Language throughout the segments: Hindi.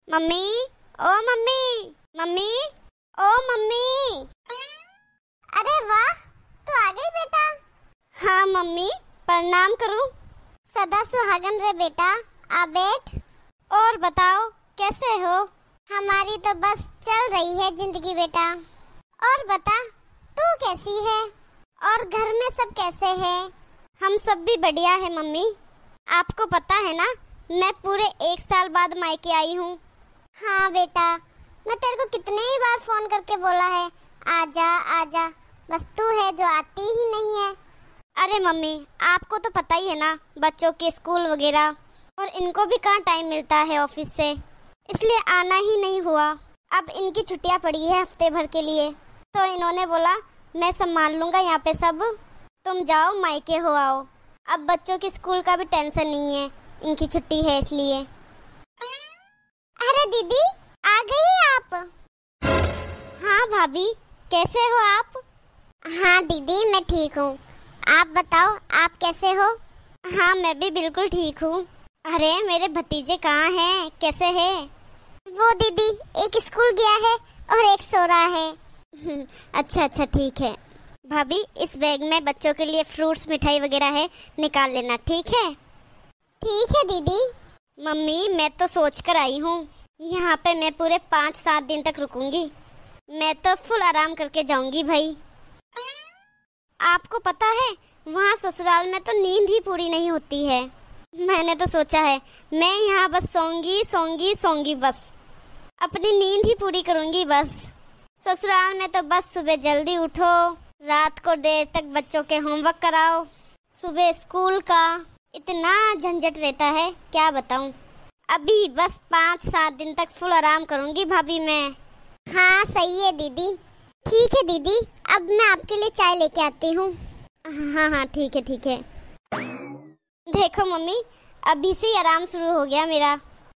मम्मी, ओ मम्मी, मम्मी, ओ मम्मी। अरे वाह, तू आ गई बेटा। हाँ मम्मी, प्रणाम करूं? सदा सुहागन रे बेटा, आ बैठ। और बताओ कैसे हो? हमारी तो बस चल रही है जिंदगी बेटा। और बता, तू कैसी है और घर में सब कैसे हैं? हम सब भी बढ़िया है मम्मी। आपको पता है ना, मैं पूरे 1 साल बाद मायके आई हूँ। हाँ बेटा, मैं तेरे को कितने ही बार फोन करके बोला है आजा आजा, बस तू है जो आती ही नहीं है। अरे मम्मी, आपको तो पता ही है ना, बच्चों के स्कूल वगैरह, और इनको भी कहाँ टाइम मिलता है ऑफिस से, इसलिए आना ही नहीं हुआ। अब इनकी छुट्टियाँ पड़ी है हफ्ते भर के लिए, तो इन्होंने बोला मैं संभाल लूँगा यहाँ पे सब, तुम जाओ मायके हो आओ। अब बच्चों की स्कूल का भी टेंशन नहीं है, इनकी छुट्टी है इसलिए। अरे दीदी, आ गई आप? हाँ भाभी, कैसे हो आप? हाँ दीदी, मैं ठीक हूँ। आप बताओ, आप कैसे हो? हाँ मैं भी बिल्कुल ठीक हूँ। अरे मेरे भतीजे कहाँ हैं, कैसे हैं? वो दीदी एक स्कूल गया है और एक सो रहा है। अच्छा अच्छा ठीक है। भाभी, इस बैग में बच्चों के लिए फ्रूट्स मिठाई वगैरह है, निकाल लेना, ठीक है? ठीक है दीदी। मम्मी, मैं तो सोच कर आई हूँ, यहाँ पे मैं पूरे 5-7 दिन तक रुकूंगी। मैं तो फुल आराम करके जाऊंगी भाई। आपको पता है, वहाँ ससुराल में तो नींद ही पूरी नहीं होती है। मैंने तो सोचा है मैं यहाँ बस सोऊंगी सोऊंगी सोऊंगी, बस अपनी नींद ही पूरी करूंगी बस। ससुराल में तो बस सुबह जल्दी उठो, रात को देर तक बच्चों के होमवर्क कराओ, सुबह स्कूल का इतना झंझट रहता है, क्या बताऊं। अभी बस 5-7 दिन तक फुल आराम करूंगी भाभी मैं। हाँ सही है दीदी। ठीक है दीदी, अब मैं आपके लिए चाय लेके आती हूँ। हाँ हाँ ठीक है ठीक है। देखो मम्मी, अभी से ही आराम शुरू हो गया मेरा।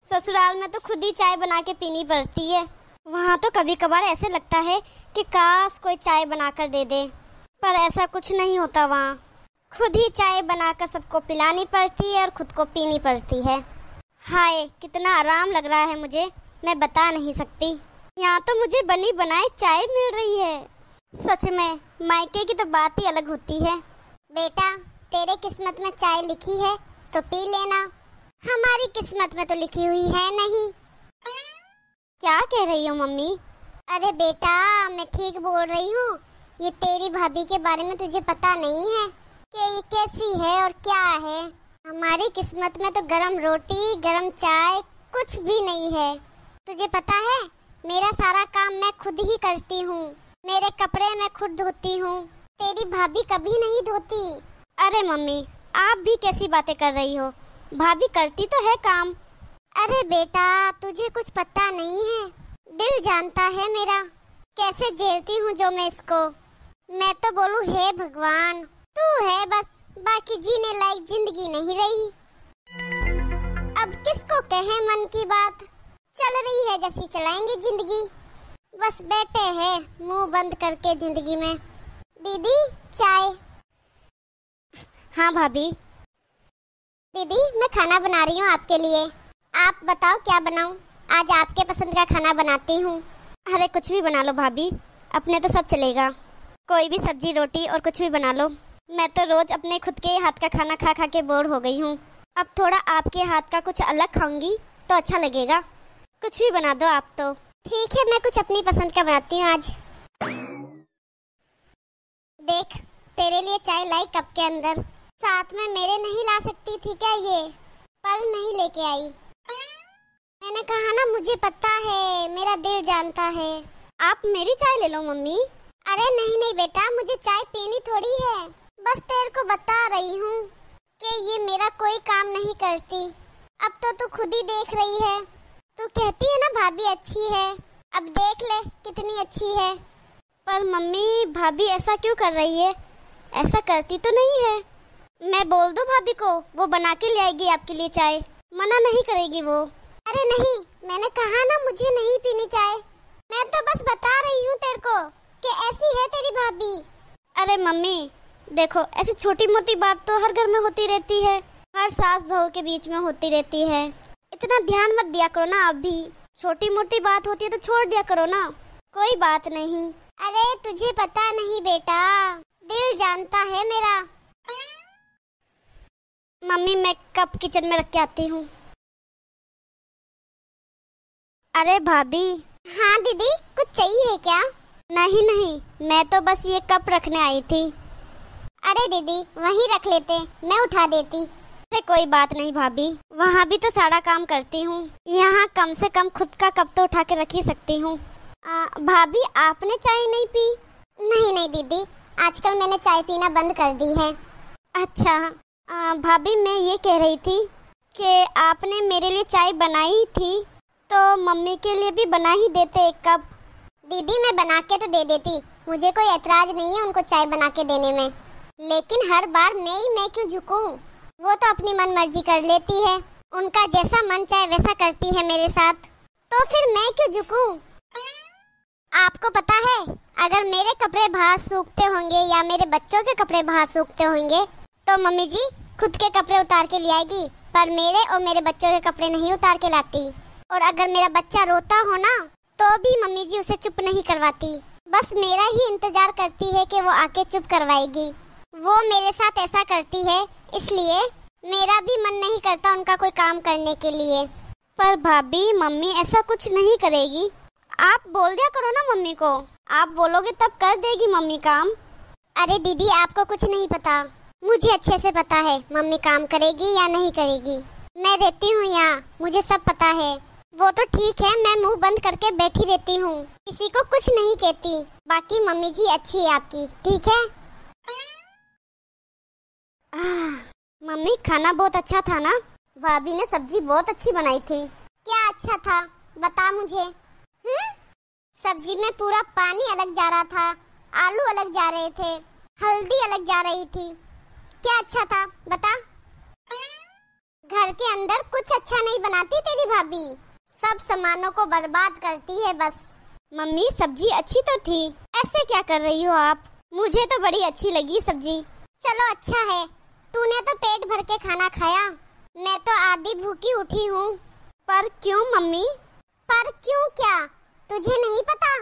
ससुराल में तो खुद ही चाय बना के पीनी पड़ती है, वहाँ तो कभी कभार ऐसे लगता है कि काश कोई चाय बनाकर दे दे, पर ऐसा कुछ नहीं होता। वहाँ खुद ही चाय बनाकर सबको पिलानी पड़ती है और खुद को पीनी पड़ती है। हाय कितना आराम लग रहा है मुझे, मैं बता नहीं सकती। यहाँ तो मुझे बनी बनाई चाय मिल रही है। सच में मायके की तो बात ही अलग होती है। बेटा, तेरे किस्मत में चाय लिखी है तो पी लेना, हमारी किस्मत में तो लिखी हुई है नहीं। क्या कह रही हो मम्मी? अरे बेटा, मैं ठीक बोल रही हूँ। ये तेरी भाभी के बारे में तुझे पता नहीं है कि ये कैसी है और क्या है। हमारी किस्मत में तो गरम रोटी गरम चाय कुछ भी नहीं है। तुझे पता है, मेरा सारा काम मैं खुद ही करती हूँ, मेरे कपड़े मैं खुद धोती हूँ, तेरी भाभी कभी नहीं धोती। अरे मम्मी, आप भी कैसी बातें कर रही हो, भाभी करती तो है काम। अरे बेटा, तुझे कुछ पता नहीं है, दिल जानता है मेरा कैसे झेलती हूँ जो मैं इसको। मैं तो बोलूँ हे भगवान, तू है बस, बाकी जीने लायक जिंदगी नहीं रही। अब किसको कहे मन की बात, चल रही है जैसी चलाएंगे जिंदगी, बस बैठे हैं मुंह बंद करके जिंदगी में। दीदी चाय। हाँ भाभी। दीदी, मैं खाना बना रही हूँ आपके लिए, आप बताओ क्या बनाऊं? आज आपके पसंद का खाना बनाती हूँ। अरे कुछ भी बना लो भाभी, अपने तो सब चलेगा, कोई भी सब्जी रोटी और कुछ भी बना लो। मैं तो रोज अपने खुद के हाथ का खाना खा खा के बोर हो गई हूँ, अब थोड़ा आपके हाथ का कुछ अलग खाऊंगी तो अच्छा लगेगा। कुछ भी बना दो आप तो। ठीक है, मैं कुछ अपनी पसंद का बनाती हूँ आज। देख, तेरे लिए चाय लाई कप के अंदर, साथ में मेरे नहीं ला सकती थी क्या ये, पर नहीं लेके आई। मैंने कहा ना, मुझे पता है, मेरा दिल जानता है। आप मेरी चाय ले लो मम्मी। अरे नहीं नहीं बेटा, मुझे चाय पीनी थोड़ी है, बस तेरे को बता रही हूँ कि ये मेरा कोई काम नहीं करती। अब तो तू खुद ही देख रही है, तू कहती है ना भाभी अच्छी है, अब देख ले कितनी अच्छी है। पर मम्मी, भाभी ऐसा क्यों कर रही है, ऐसा करती तो नहीं है। मैं बोल दूं भाभी को, वो बना के ले आएगी आपके लिए चाय, मना नहीं करेगी वो। अरे नहीं, मैंने कहा ना मुझे नहीं पीनी चाय, मैं तो बस बता रही हूँ तेरे को कि ऐसी है तेरी भाभी। अरे मम्मी देखो, ऐसी छोटी मोटी बात तो हर घर में होती रहती है, हर सास बहू के बीच में होती रहती है, इतना ध्यान मत दिया करो ना आप भी। छोटी मोटी बात होती है तो छोड़ दिया करो ना, कोई बात नहीं। अरे तुझे पता नहीं बेटा, दिल जानता है मेरा। मम्मी मैं कप किचन में रख के आती हूँ। अरे भाभी। हाँ दीदी, कुछ चाहिए क्या? नहीं नहीं, मैं तो बस ये कप रखने आई थी। अरे दीदी वहीं रख लेते, मैं उठा देती। अरे कोई बात नहीं भाभी, वहाँ भी तो सारा काम करती हूँ, यहाँ कम से कम खुद का कप तो उठा के रख ही सकती हूँ। भाभी आपने चाय नहीं पी? नहीं नहीं दीदी, आजकल मैंने चाय पीना बंद कर दी है। अच्छा भाभी मैं ये कह रही थी कि आपने मेरे लिए चाय बनाई थी तो मम्मी के लिए भी बना ही देते एक कप। दीदी मैं बना के तो दे देती, मुझे कोई ऐतराज नहीं है उनको चाय बना के देने में, लेकिन हर बार मैं क्यों झुकूं? वो तो अपनी मन मर्जी कर लेती है, उनका जैसा मन चाहे वैसा करती है मेरे साथ, तो फिर मैं क्यों झुकूं? आपको पता है, अगर मेरे कपड़े बाहर सूखते होंगे या मेरे बच्चों के कपड़े बाहर सूखते होंगे तो मम्मी जी खुद के कपड़े उतार के ले आएगी, पर मेरे और मेरे बच्चों के कपड़े नहीं उतार के लाती। और अगर मेरा बच्चा रोता हो ना तो भी मम्मी जी उसे चुप नहीं करवाती, बस मेरा ही इंतजार करती है कि वो आके चुप करवाएगी। वो मेरे साथ ऐसा करती है, इसलिए मेरा भी मन नहीं करता उनका कोई काम करने के लिए। पर भाभी मम्मी ऐसा कुछ नहीं करेगी, आप बोल दिया करो ना मम्मी को, आप बोलोगे तब कर देगी मम्मी काम। अरे दीदी आपको कुछ नहीं पता, मुझे अच्छे से पता है मम्मी काम करेगी या नहीं करेगी। मैं रहती हूँ यहाँ, मुझे सब पता है। वो तो ठीक है, मैं मुंह बंद करके बैठी रहती हूँ, किसी को कुछ नहीं कहती। बाकी मम्मी जी अच्छी है आपकी, ठीक है? मम्मी खाना बहुत अच्छा था ना? भाभी ने सब्जी बहुत अच्छी बनाई थी। क्या अच्छा था बता मुझे। सब्जी में पूरा पानी अलग जा रहा था, आलू अलग जा रहे थे, हल्दी अलग जा रही थी। क्या अच्छा था बता? घर के अंदर कुछ अच्छा नहीं बनाती तेरी भाभी, सब सामानों को बर्बाद करती है बस। मम्मी सब्जी अच्छी तो थी, ऐसे क्या कर रही हो आप? मुझे तो बड़ी अच्छी लगी सब्जी। चलो अच्छा है, तूने तो पेट भर के खाना खाया, मैं तो आधी भूखी उठी हूँ। पर क्यों मम्मी? पर क्यों क्या, तुझे नहीं पता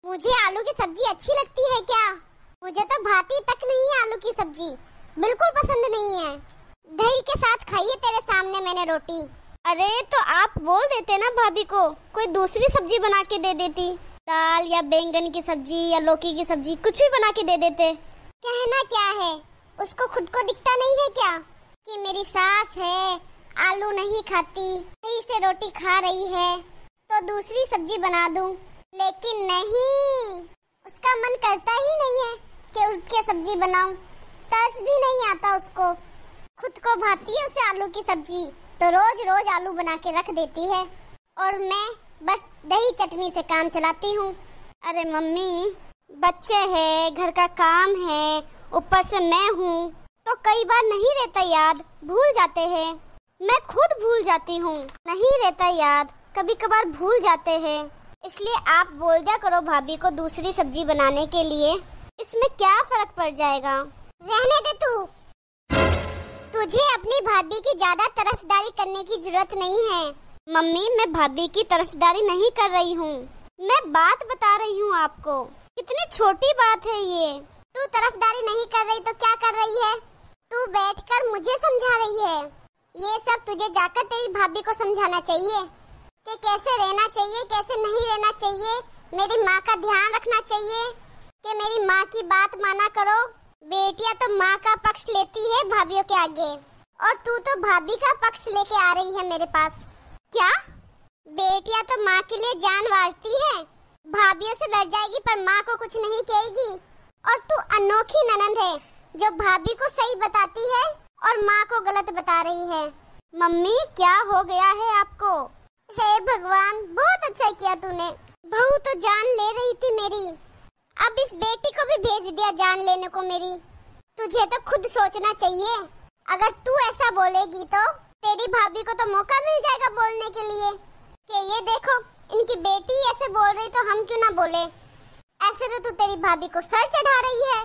मुझे आलू की सब्जी अच्छी लगती है क्या? मुझे तो भाती तक नहीं है आलू की सब्जी, बिल्कुल पसंद नहीं है। दही के साथ खाई है तेरे सामने मैंने रोटी। अरे तो आप बोल देते ना भाभी को, कोई दूसरी सब्जी बना के दे देती, दाल या बैंगन की सब्जी या लौकी की सब्जी, कुछ भी बना के दे देते। कहना क्या है, उसको खुद को दिखता नहीं है क्या कि मेरी सास है, आलू नहीं खाती, दही से रोटी खा रही है, तो दूसरी सब्जी बना दूं? लेकिन नहीं, उसका मन करता ही नहीं है कि उसके सब्जी बनाऊं, तरस भी नहीं आता उसको। खुद को भाती है उसे आलू की सब्जी, तो रोज रोज आलू बना के रख देती है और मैं बस दही चटनी से काम चलाती हूँ। अरे मम्मी बच्चे हैं, घर का काम है, ऊपर से मैं हूँ, तो कई बार नहीं रहता याद, भूल जाते हैं। मैं खुद भूल जाती हूँ, नहीं रहता याद, कभी कभार भूल जाते हैं। इसलिए आप बोल दिया करो भाभी को दूसरी सब्जी बनाने के लिए, इसमें क्या फर्क पड़ जाएगा। रहने दे तू, तुझे अपनी भाभी की ज्यादा तरफदारी करने की जरूरत नहीं है। मम्मी मैं भाभी की तरफदारी नहीं कर रही हूँ, मैं बात बता रही हूँ आपको, कितनी छोटी बात है ये। तू तरफदारी नहीं कर रही तो क्या कर रही है? तू बैठकर मुझे समझा रही है। ये सब तुझे जाकर तेरी भाभी को समझाना चाहिए कि कैसे रहना चाहिए, कैसे नहीं रहना चाहिए, मेरी माँ का ध्यान रखना चाहिए, कि मेरी माँ की बात माना करो। बेटियां तो माँ का पक्ष लेती है भाभीयों के आगे, और तू तो भाभी का पक्ष लेके आ रही है मेरे पास। क्या? बेटियां तो माँ के लिए जान वारती है, भाभीयों से लड़ जाएगी पर माँ को कुछ नहीं कहेगी। और तू अनोखी ननंद है जो भाभी को सही बताती है और माँ को गलत बता रही है। मम्मी क्या हो गया है आपको? हे भगवान, बहुत अच्छा किया तूने, बहू तो जान ले रही थी मेरी, अब इस बेटी को भी भेज दिया जान लेने को मेरी। तुझे तो खुद सोचना चाहिए, अगर तू ऐसा बोलेगी तो तेरी भाभी को तो मौका मिल जाएगा बोलने के लिए कि ये देखो इनकी बेटी ऐसे बोल रही तो हम क्यों ना बोले। ऐसे तो तू तेरी भाभी को सर चढ़ा रही है।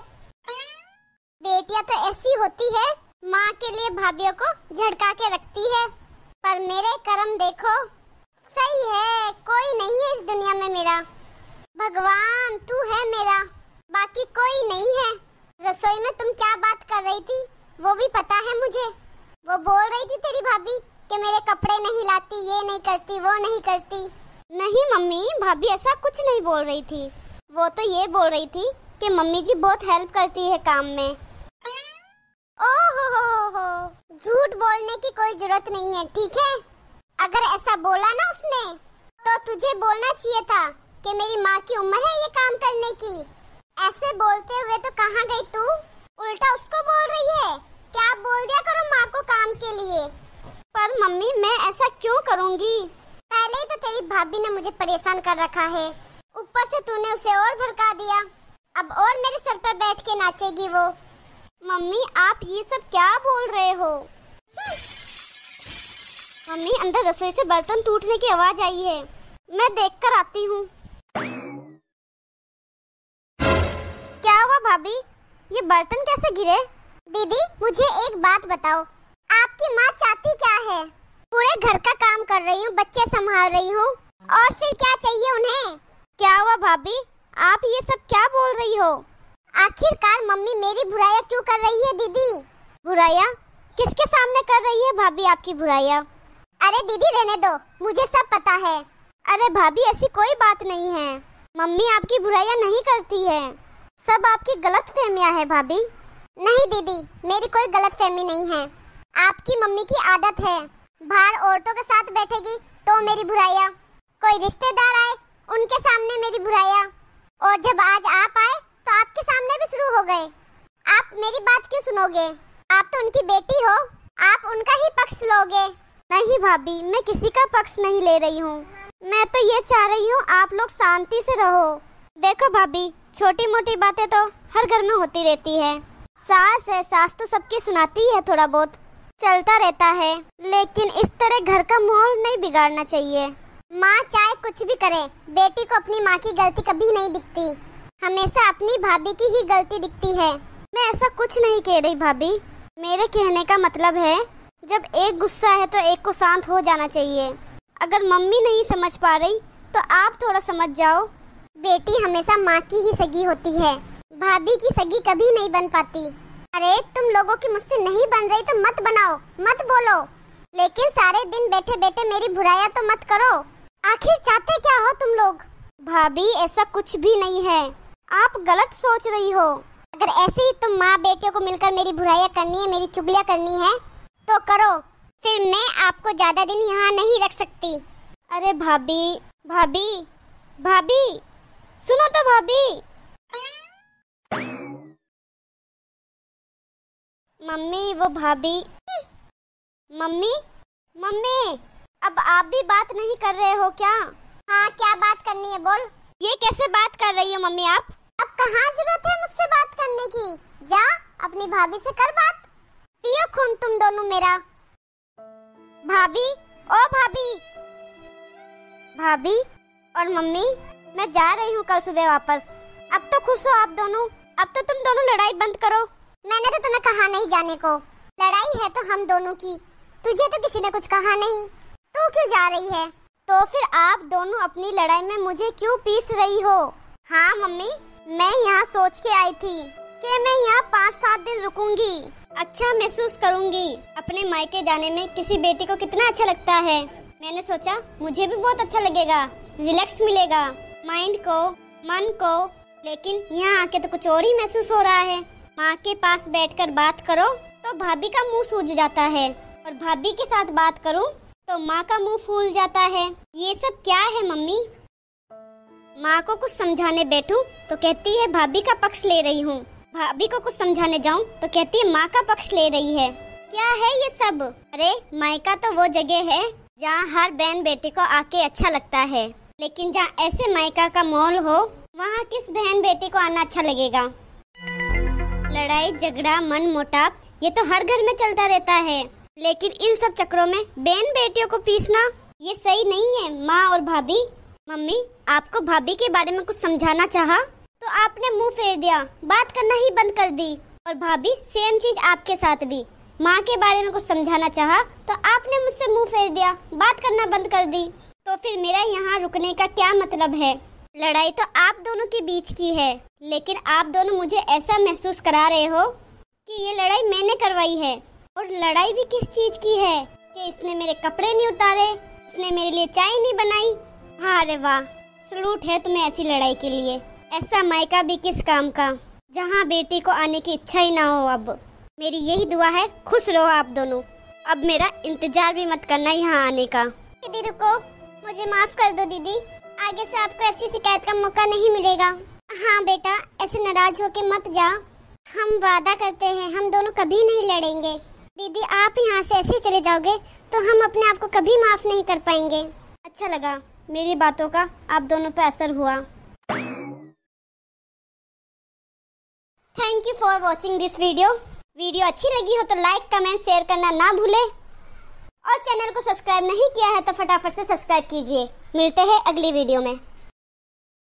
बेटियां तो ऐसी होती है, माँ के लिए भाभीयों को झटका के रखती है, पर मेरे कर्म देखो, सही है, कोई भगवान तू है मेरा, बाकी कोई नहीं है। रसोई में तुम क्या बात कर रही थी वो भी पता है मुझे। वो बोल रही थी तेरी भाभी कि मेरे कपड़े नहीं लाती, ये नहीं करती, वो नहीं करती। नहीं मम्मी, भाभी ऐसा कुछ नहीं बोल रही थी। वो तो ये बोल रही थी कि मम्मी जी बहुत हेल्प करती है काम में। ओहो, झूठ बोलने की कोई जरूरत नहीं है, ठीक है। अगर ऐसा बोला ना उसने तो तुझे बोलना चाहिए था कि मेरी माँ की उम्र है ये काम करने की। ऐसे बोलते हुए तो कहाँ गई तू, उल्टा उसको बोल रही है। क्या बोल दिया करो माँ को काम के लिए। पर मम्मी मैं ऐसा क्यों करूँगी? पहले ही तो तेरी भाभी ने मुझे परेशान कर रखा है, ऊपर से तूने उसे और भड़का दिया। अब और मेरे सर पर बैठ के नाचेगी वो। मम्मी आप ये सब क्या बोल रहे हो? मम्मी अंदर रसोई से बर्तन टूटने की आवाज आई है, मैं देखकर आती हूँ। क्या हुआ भाभी, ये बर्तन कैसे गिरे? दीदी मुझे एक बात बताओ, आपकी माँ चाहती क्या है? पूरे घर का काम कर रही हूँ, बच्चे संभाल रही हूँ, और फिर क्या चाहिए उन्हें? क्या हुआ भाभी, आप ये सब क्या बोल रही हो? आखिरकार मम्मी मेरी बुराइयां क्यों कर रही है दीदी? बुराइयां? किसके सामने कर रही है भाभी आपकी बुराइयां? अरे दीदी रहने दो, मुझे सब पता है। अरे भाभी ऐसी कोई बात नहीं है, मम्मी आपकी बुराइयां नहीं करती है, सब आपकी गलतफहमियां है भाभी। नहीं दीदी, मेरी कोई गलतफहमी नहीं है। आपकी मम्मी की आदत है, बाहर औरतों के साथ बैठेगी तो मेरी बुराइयां, कोई रिश्तेदार आए उनके सामने मेरी बुराइयां, और जब आज आप आए तो आपके सामने भी शुरू हो गए। आप मेरी बात क्यों सुनोगे? आप तो उनकी बेटी हो, आप उनका ही पक्ष लोगे। नहीं भाभी, मैं किसी का पक्ष नहीं ले रही हूँ, मैं तो ये चाह रही हूँ आप लोग शांति से रहो। देखो भाभी, छोटी मोटी बातें तो हर घर में होती रहती है। सास है, सास तो सबकी सुनाती है, थोड़ा बहुत चलता रहता है, लेकिन इस तरह घर का माहौल नहीं बिगाड़ना चाहिए। माँ चाहे कुछ भी करे, बेटी को अपनी माँ की गलती कभी नहीं दिखती, हमेशा अपनी भाभी की ही गलती दिखती है। मैं ऐसा कुछ नहीं कह रही भाभी, मेरे कहने का मतलब है जब एक गुस्सा है तो एक को शांत हो जाना चाहिए। अगर मम्मी नहीं समझ पा रही तो आप थोड़ा समझ जाओ। बेटी हमेशा माँ की ही सगी होती है, भाभी की सगी कभी नहीं बन पाती। अरे तुम लोगों की मुझसे नहीं बन रही तो मत बनाओ, मत बोलो, लेकिन सारे दिन बैठे बैठे मेरी बुराइयां तो मत करो। आखिर चाहते क्या हो तुम लोग? भाभी ऐसा कुछ भी नहीं है, आप गलत सोच रही हो। अगर ऐसे ही तुम माँ बेटियों को मिलकर मेरी बुराइयां करनी है, मेरी चुगलियां करनी है तो करो, फिर मैं आपको ज्यादा दिन यहाँ नहीं रख सकती। अरे भाभी, भाभी, भाभी सुनो तो भाभी। मम्मी वो भाभी, मम्मी, मम्मी अब आप भी बात नहीं कर रहे हो क्या? हाँ क्या बात करनी है बोल। ये कैसे बात कर रही हो मम्मी आप? अब कहाँ जरूरत है मुझसे बात करने की, जा अपनी भाभी से कर बात, पियो खून तुम दोनों मेरा। भाभी, ओ भाभी, भाभी और मम्मी मैं जा रही हूँ कल सुबह वापस। अब तो खुश हो आप दोनों, अब तो तुम दोनों लड़ाई बंद करो। मैंने तो तुम्हें कहा नहीं जाने को, लड़ाई है तो हम दोनों की, तुझे तो किसी ने कुछ कहा नहीं, तू क्यों जा रही है? तो फिर आप दोनों अपनी लड़ाई में मुझे क्यों पीस रही हो? हाँ मम्मी, मैं यहाँ सोच के आई थी कि मैं यहाँ 5-7 दिन रुकूंगी, अच्छा महसूस करूंगी। अपने मायके जाने में किसी बेटी को कितना अच्छा लगता है। मैंने सोचा मुझे भी बहुत अच्छा लगेगा, रिलैक्स मिलेगा माइंड को, मन को, लेकिन यहाँ आके तो कुछ और ही महसूस हो रहा है। माँ के पास बैठकर बात करो तो भाभी का मुंह सूज जाता है, और भाभी के साथ बात करूं तो माँ का मुंह फूल जाता है। ये सब क्या है मम्मी? माँ को कुछ समझाने बैठूं तो कहती है भाभी का पक्ष ले रही हूँ, भाभी को कुछ समझाने जाऊं तो कहती है माँ का पक्ष ले रही है। क्या है ये सब? अरे मायका तो वो जगह है जहाँ हर बहन बेटी को आके अच्छा लगता है, लेकिन जहाँ ऐसे मायका का माहौल हो वहाँ किस बहन बेटी को आना अच्छा लगेगा? लड़ाई झगड़ा मन मुटाव ये तो हर घर में चलता रहता है, लेकिन इन सब चक्रों में बहन बेटियों को पीसना ये सही नहीं है। माँ और भाभी, मम्मी आपको भाभी के बारे में कुछ समझाना चाहा तो आपने मुंह फेर दिया, बात करना ही बंद कर दी। और भाभी सेम चीज आपके साथ भी, माँ के बारे में कुछ समझाना चाहा तो आपने मुझसे मुंह फेर दिया, बात करना बंद कर दी। तो फिर मेरा यहाँ रुकने का क्या मतलब है? लड़ाई तो आप दोनों के बीच की है, लेकिन आप दोनों मुझे ऐसा महसूस करा रहे हो कि ये लड़ाई मैंने करवाई है। और लड़ाई भी किस चीज की है कि इसने मेरे कपड़े नहीं उतारे, उसने मेरे लिए चाय नहीं बनाई। हाँ अरे वाह, सलूट है तुम्हें ऐसी लड़ाई के लिए। ऐसा मायका भी किस काम का जहाँ बेटी को आने की इच्छा ही ना हो। अब मेरी यही दुआ है, खुश रहो आप दोनों। अब मेरा इंतजार भी मत करना यहाँ आने का। दीदी रुको, मुझे माफ कर दो दीदी, आगे से आपको ऐसी शिकायत का मौका नहीं मिलेगा। हाँ बेटा, ऐसे नाराज होके मत जा, हम वादा करते हैं हम दोनों कभी नहीं लड़ेंगे। दीदी आप यहाँ से ऐसे चले जाओगे तो हम अपने आप को कभी माफ नहीं कर पाएंगे। अच्छा लगा मेरी बातों का आप दोनों पे असर हुआ। Thank you for watching this video. Video अच्छी लगी हो तो लाइक कमेंट शेयर करना ना भूलें और चैनल को सब्सक्राइब नहीं किया है तो फटाफट से सब्सक्राइब कीजिए। मिलते हैं अगली वीडियो में।